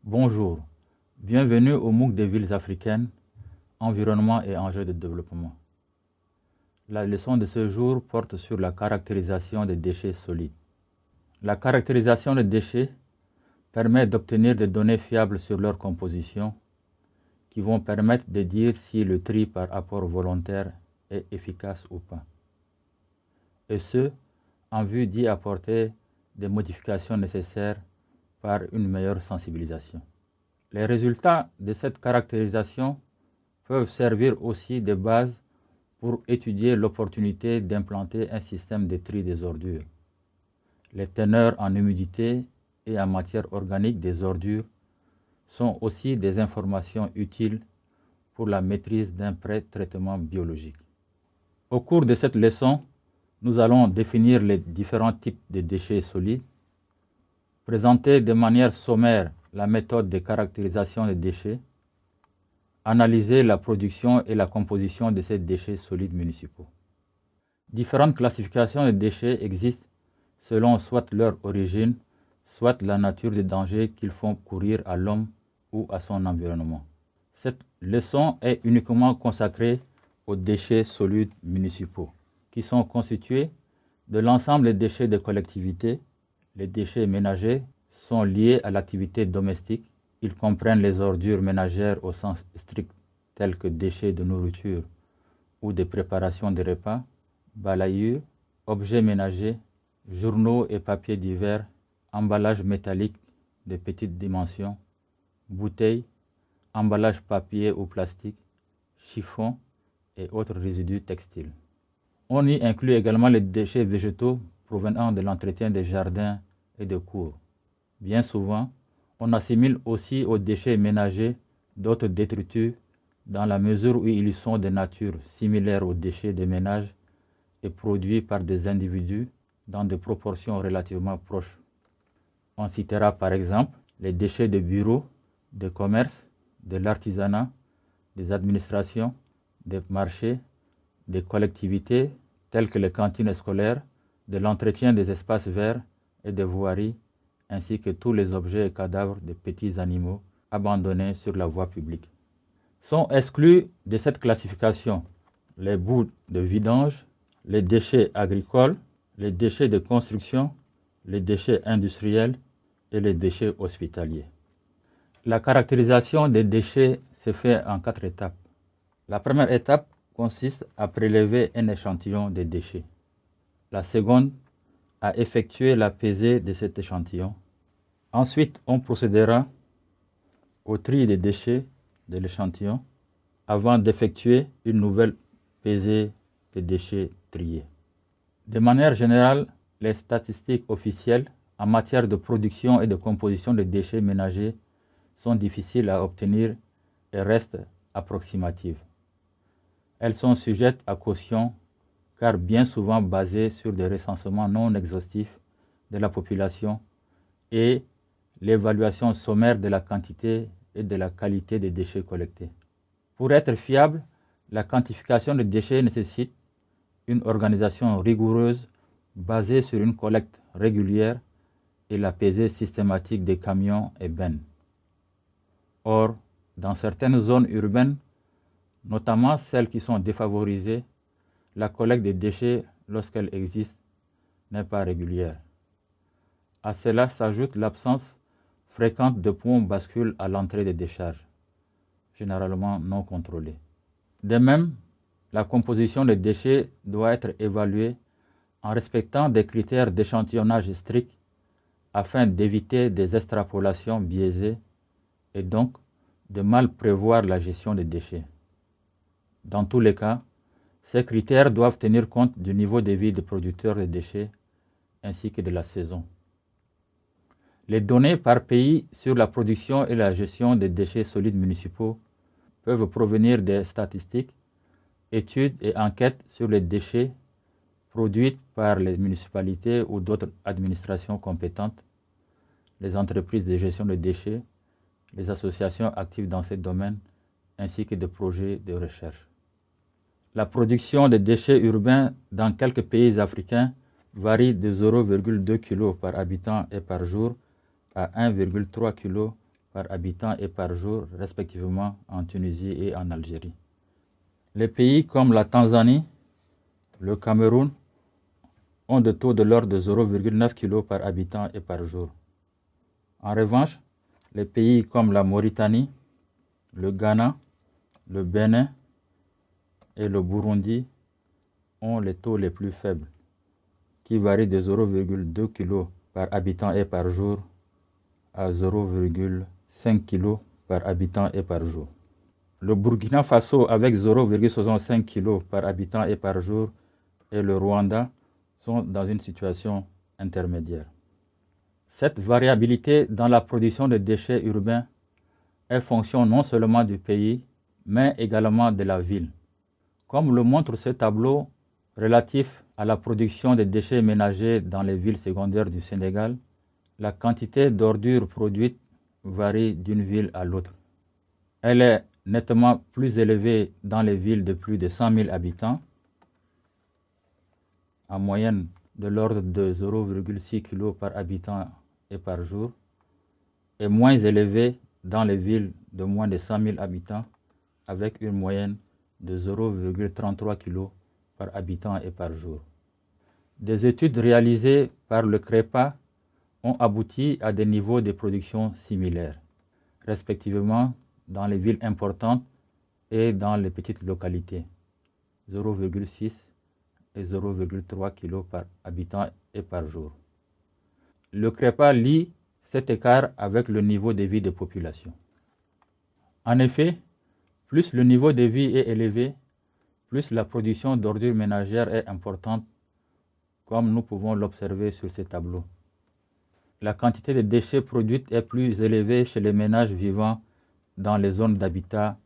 Bonjour, bienvenue au MOOC des villes africaines, environnement et enjeux de développement. La leçon de ce jour porte sur la caractérisation des déchets solides. La caractérisation des déchets permet d'obtenir des données fiables sur leur composition qui vont permettre de dire si le tri par apport volontaire est efficace ou pas. Et ce, en vue d'y apporter des modifications nécessaires par une meilleure sensibilisation. Les résultats de cette caractérisation peuvent servir aussi de base pour étudier l'opportunité d'implanter un système de tri des ordures. Les teneurs en humidité et en matière organique des ordures sont aussi des informations utiles pour la maîtrise d'un pré-traitement biologique. Au cours de cette leçon, nous allons définir les différents types de déchets solides, présenter de manière sommaire la méthode de caractérisation des déchets, analyser la production et la composition de ces déchets solides municipaux. Différentes classifications de déchets existent selon soit leur origine, soit la nature des dangers qu'ils font courir à l'homme ou à son environnement. Cette leçon est uniquement consacrée aux déchets solides municipaux, qui sont constitués de l'ensemble des déchets des collectivités. Les déchets ménagers sont liés à l'activité domestique. Ils comprennent les ordures ménagères au sens strict, telles que déchets de nourriture ou de préparation de repas, balayures, objets ménagers, journaux et papiers divers, emballages métalliques de petite dimension, bouteilles, emballages papier ou plastique, chiffons et autres résidus textiles. On y inclut également les déchets végétaux provenant de l'entretien des jardins et des cours. Bien souvent, on assimile aussi aux déchets ménagers d'autres détritus dans la mesure où ils sont de nature similaire aux déchets de ménage et produits par des individus dans des proportions relativement proches. On citera par exemple les déchets de bureaux, de commerce, de l'artisanat, des administrations, des marchés, des collectivités telles que les cantines scolaires, de l'entretien des espaces verts et des voiries, ainsi que tous les objets et cadavres de petits animaux abandonnés sur la voie publique. Sont exclus de cette classification les boues de vidange, les déchets agricoles, les déchets de construction, les déchets industriels et les déchets hospitaliers. La caractérisation des déchets se fait en 4 étapes. La première étape consiste à prélever un échantillon de déchets. La seconde, à effectuer la pesée de cet échantillon. Ensuite, on procédera au tri des déchets de l'échantillon avant d'effectuer une nouvelle pesée des déchets triés. De manière générale, les statistiques officielles en matière de production et de composition de déchets ménagers sont difficiles à obtenir et restent approximatives. Elles sont sujettes à caution car bien souvent basées sur des recensements non exhaustifs de la population et l'évaluation sommaire de la quantité et de la qualité des déchets collectés. Pour être fiable, la quantification des déchets nécessite une organisation rigoureuse basée sur une collecte régulière et la pesée systématique des camions et bennes. Or, dans certaines zones urbaines, notamment celles qui sont défavorisées, la collecte des déchets, lorsqu'elle existe, n'est pas régulière. À cela s'ajoute l'absence fréquente de points bascule à l'entrée des décharges, généralement non contrôlées. De même, la composition des déchets doit être évaluée en respectant des critères d'échantillonnage stricts afin d'éviter des extrapolations biaisées et donc de mal prévoir la gestion des déchets. Dans tous les cas, ces critères doivent tenir compte du niveau de vie des producteurs de déchets ainsi que de la saison. Les données par pays sur la production et la gestion des déchets solides municipaux peuvent provenir des statistiques, études et enquêtes sur les déchets produites par les municipalités ou d'autres administrations compétentes, les entreprises de gestion de déchets, les associations actives dans ces domaines, ainsi que des projets de recherche. La production de déchets urbains dans quelques pays africains varie de 0,2 kg par habitant et par jour à 1,3 kg par habitant et par jour, respectivement en Tunisie et en Algérie. Les pays comme la Tanzanie, le Cameroun, ont des taux de l'ordre de 0,9 kg par habitant et par jour. En revanche, les pays comme la Mauritanie, le Ghana, le Bénin et le Burundi ont les taux les plus faibles, qui varient de 0,2 kg par habitant et par jour à 0,5 kg par habitant et par jour. Le Burkina Faso avec 0,65 kg par habitant et par jour et le Rwanda sont dans une situation intermédiaire. Cette variabilité dans la production de déchets urbains est fonction non seulement du pays, mais également de la ville. Comme le montre ce tableau relatif à la production de déchets ménagers dans les villes secondaires du Sénégal, la quantité d'ordures produites varie d'une ville à l'autre. Elle est nettement plus élevée dans les villes de plus de 100 000 habitants, en moyenne de l'ordre de 0,6 kg par habitant et par jour, et moins élevée dans les villes de moins de 100 000 habitants, avec une moyenne de 0,33 kg par habitant et par jour. Des études réalisées par le CREPA ont abouti à des niveaux de production similaires, respectivement dans les villes importantes et dans les petites localités, 0,6 et 0,3 kg par habitant et par jour. Le CREPA lie cet écart avec le niveau de vie des populations. En effet, plus le niveau de vie est élevé, plus la production d'ordures ménagères est importante, comme nous pouvons l'observer sur ces tableaux. La quantité de déchets produites est plus élevée chez les ménages vivant dans les zones d'habitat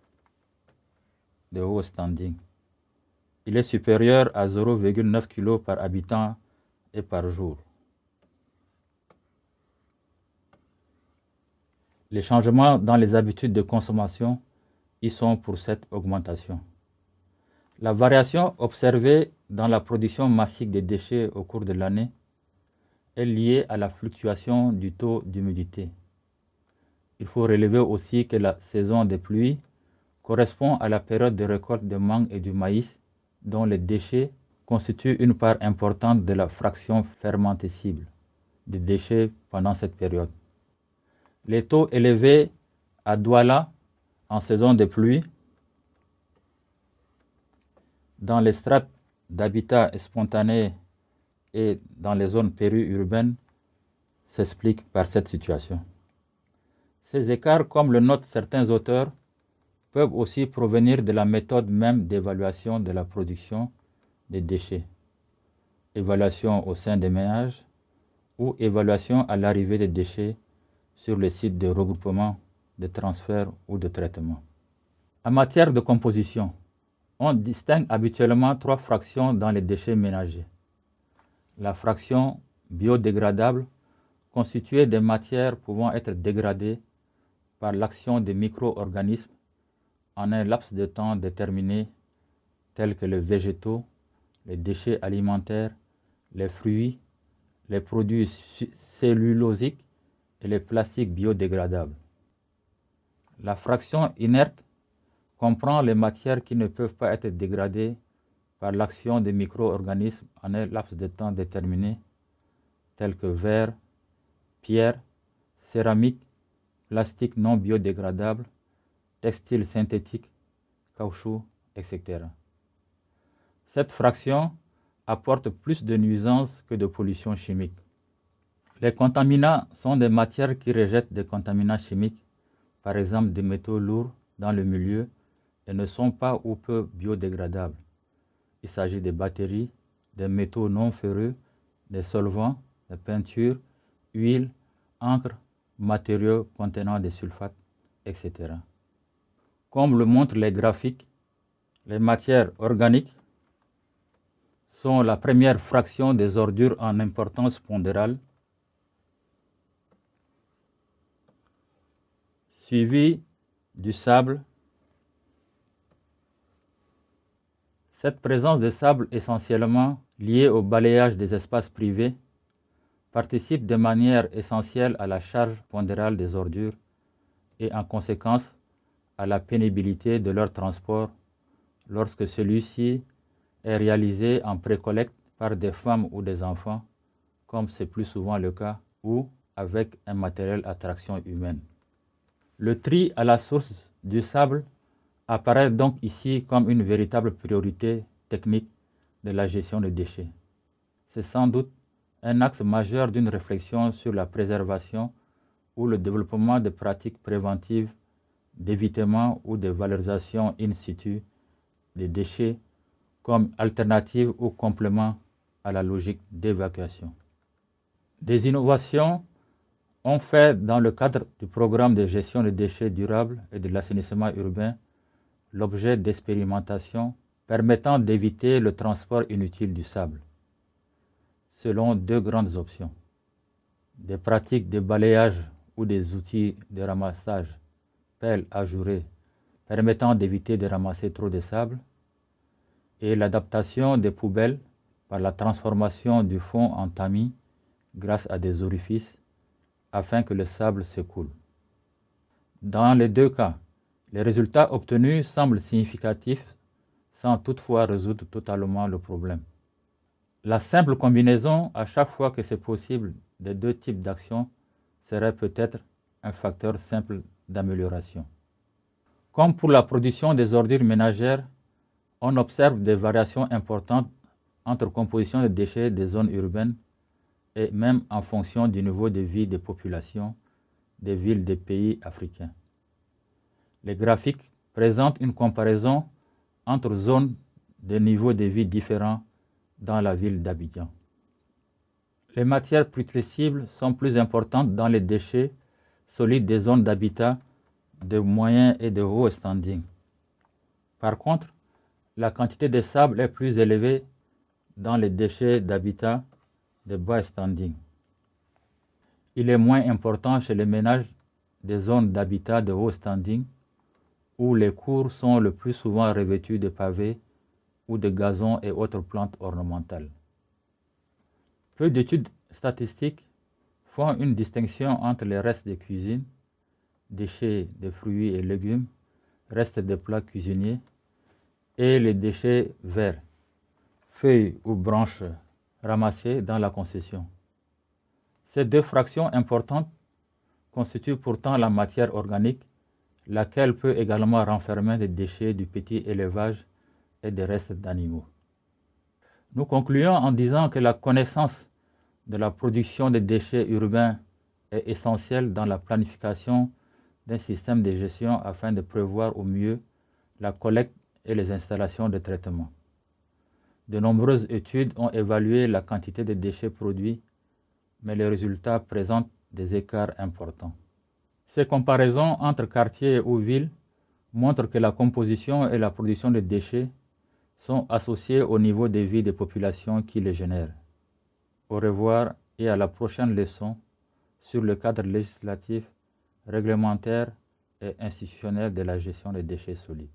de haut standing. Il est supérieur à 0,9 kg par habitant et par jour. Les changements dans les habitudes de consommation y sont pour cette augmentation. La variation observée dans la production massive des déchets au cours de l'année est liée à la fluctuation du taux d'humidité. Il faut relever aussi que la saison des pluies correspond à la période de récolte de mangue et du maïs, dont les déchets constituent une part importante de la fraction fermentescible des déchets pendant cette période. Les taux élevés à Douala en saison de pluie, dans les strates d'habitat spontané et dans les zones périurbaines s'expliquent par cette situation. Ces écarts, comme le notent certains auteurs, peuvent aussi provenir de la méthode même d'évaluation de la production des déchets, évaluation au sein des ménages ou évaluation à l'arrivée des déchets sur les sites de regroupement, de transfert ou de traitement. En matière de composition, on distingue habituellement 3 fractions dans les déchets ménagers. La fraction biodégradable, constituée de matières pouvant être dégradées par l'action des micro-organismes en un laps de temps déterminé, tels que les végétaux, les déchets alimentaires, les fruits, les produits cellulosiques et les plastiques biodégradables. La fraction inerte comprend les matières qui ne peuvent pas être dégradées par l'action des micro-organismes en un laps de temps déterminé, tels que verre, pierre, céramique, plastique non biodégradable, textile synthétique, caoutchouc, etc. Cette fraction apporte plus de nuisances que de pollution chimique. Les contaminants sont des matières qui rejettent des contaminants chimiques, par exemple des métaux lourds, dans le milieu et ne sont pas ou peu biodégradables. Il s'agit des batteries, des métaux non ferreux, des solvants, des peintures, huiles, encre, matériaux contenant des sulfates, etc. Comme le montrent les graphiques, les matières organiques sont la première fraction des ordures en importance pondérale, suivie du sable. Cette présence de sable essentiellement liée au balayage des espaces privés participe de manière essentielle à la charge pondérale des ordures et en conséquence à la pénibilité de leur transport lorsque celui-ci est réalisé en précollecte par des femmes ou des enfants, comme c'est plus souvent le cas, ou avec un matériel à traction humaine. Le tri à la source du sable apparaît donc ici comme une véritable priorité technique de la gestion des déchets. C'est sans doute un axe majeur d'une réflexion sur la préservation ou le développement de pratiques préventives d'évitement ou de valorisation in situ des déchets comme alternative ou complément à la logique d'évacuation. Des innovations ont fait, dans le cadre du programme de gestion des déchets durables et de l'assainissement urbain, l'objet d'expérimentations permettant d'éviter le transport inutile du sable, selon deux grandes options: des pratiques de balayage ou des outils de ramassage, pelles ajourées, permettant d'éviter de ramasser trop de sable, et l'adaptation des poubelles par la transformation du fond en tamis grâce à des orifices afin que le sable s'écoule. Dans les deux cas, les résultats obtenus semblent significatifs sans toutefois résoudre totalement le problème. La simple combinaison, à chaque fois que c'est possible, des deux types d'actions serait peut-être un facteur simple d'amélioration. Comme pour la production des ordures ménagères, on observe des variations importantes entre composition de déchets des zones urbaines et même en fonction du niveau de vie des populations des villes des pays africains. Les graphiques présentent une comparaison entre zones de niveaux de vie différents dans la ville d'Abidjan. Les matières putrescibles sont plus importantes dans les déchets solides des zones d'habitat de moyen et de haut standing. Par contre, la quantité de sable est plus élevée dans les déchets d'habitat de bas standing. Il est moins important chez les ménages des zones d'habitat de haut standing où les cours sont le plus souvent revêtus de pavés ou de gazons et autres plantes ornementales. Peu d'études statistiques font une distinction entre les restes de cuisine, déchets de fruits et légumes, restes de plats cuisiniers, et les déchets verts, feuilles ou branches ramassées dans la concession. Ces deux fractions importantes constituent pourtant la matière organique, laquelle peut également renfermer des déchets du petit élevage et des restes d'animaux. Nous concluons en disant que la connaissance de la production des déchets urbains est essentielle dans la planification d'un système de gestion afin de prévoir au mieux la collecte et les installations de traitement. De nombreuses études ont évalué la quantité de déchets produits, mais les résultats présentent des écarts importants. Ces comparaisons entre quartiers ou villes montrent que la composition et la production de déchets sont associées au niveau de vie des populations qui les génèrent. Au revoir et à la prochaine leçon sur le cadre législatif, réglementaire et institutionnel de la gestion des déchets solides.